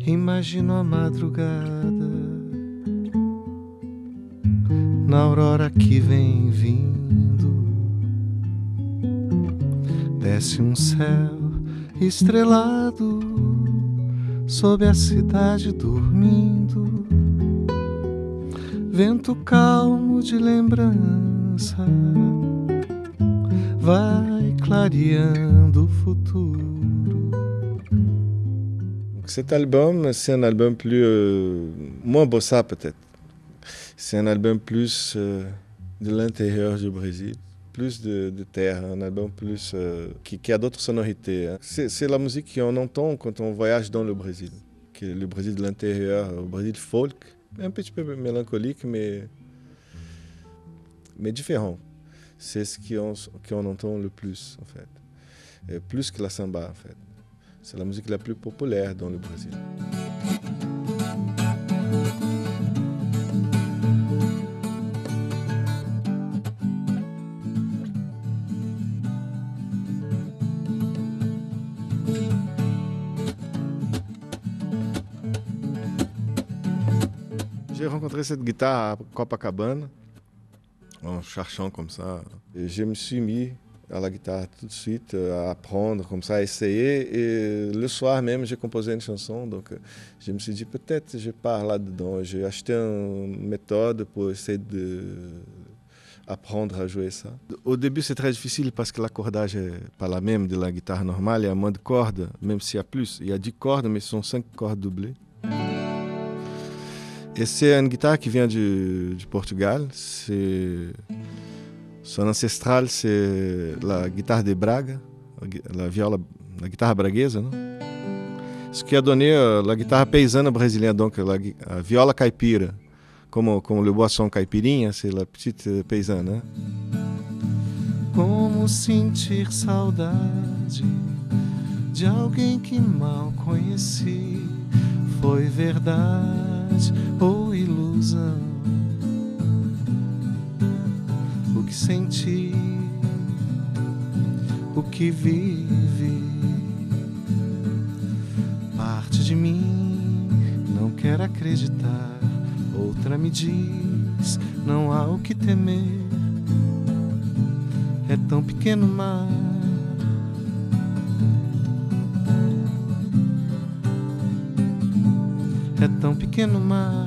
Imagino a madrugada, na aurora que vem vindo, desce céu estrelado sob a cidade dormindo, vento calmo de lembrança vai clareando o futuro. Cet album, c'est un album plus moins bossa peut-être. C'est un album plus de l'intérieur du Brésil, plus de terre, un album plus qui a d'autres sonorités. Hein. C'est la musique qu'on entend quand on voyage dans le Brésil, qui est le Brésil de l'intérieur, le Brésil folk, un petit peu mélancolique, mais différent. C'est ce qu'on entend le plus en fait, et plus que la samba en fait. C'est la musique la plus populaire dans le Brésil. J'ai rencontré cette guitare à Copacabana, en cherchant comme ça. Et je me suis mis à la guitare tout de suite, à apprendre comme ça, à essayer. Et le soir même, j'ai composé une chanson. Donc, je me suis dit, peut-être je pars là-dedans. J'ai acheté une méthode pour essayer d'apprendre à jouer ça. Au début, c'est très difficile parce que l'accordage n'est pas la même de la guitare normale. Il y a moins de cordes, même s'il y a plus. Il y a 10 cordes, mais ce sont 5 cordes doublées. Et c'est une guitare qui vient du Portugal. Son ancestral, c'est la guitare de Braga, la guitare braguesa, não? Ce qui a donné la guitare paisana brésilienne, donc la viola caipira, como le boisson caipirinha, c'est la petite paisane. Hein? Como sentir saudade de alguém que mal conheci, foi verdade ou ilusão? O que senti, o que vivi, parte de mim não quer acreditar, outra me diz, não há o que temer, é tão pequeno o mar. É tão pequeno o mar.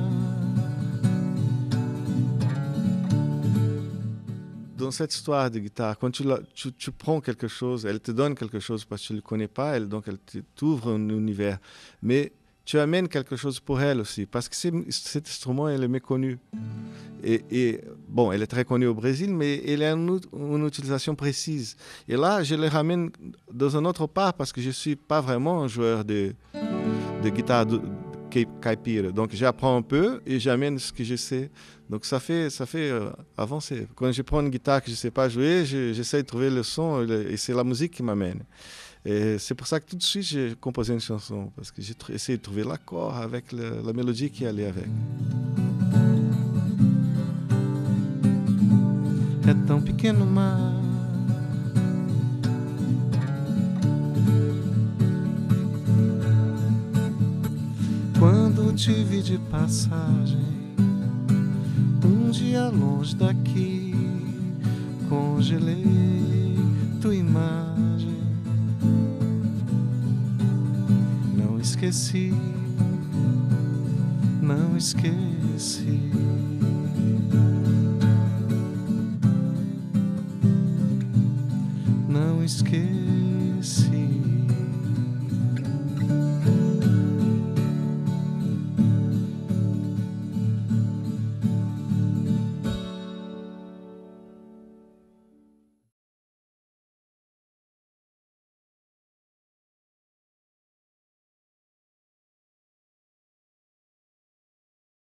Dans cette histoire de guitare, quand tu prends quelque chose, elle te donne quelque chose parce que tu ne le connais pas, donc elle t'ouvre un univers. Mais tu amènes quelque chose pour elle aussi, parce que cet instrument, elle est méconnu. Et bon, elle est très connue au Brésil, mais elle a une utilisation précise. Et là, je le ramène dans un autre part parce que je ne suis pas vraiment un joueur de guitare caipira. Donc j'apprends un peu et j'amène ce que je sais. Donc ça fait avancer. Quand je prends une guitare que je ne sais pas jouer, j'essaie de trouver le son et c'est la musique qui m'amène. Et c'est pour ça que tout de suite j'ai composé une chanson, parce que j'ai essayé de trouver l'accord avec la mélodie qui allait avec. É tão pequeno mar. Quando te vi de passagem, dia longe daqui, congelei tua imagem, não esqueci, não esqueci. Não esqueci.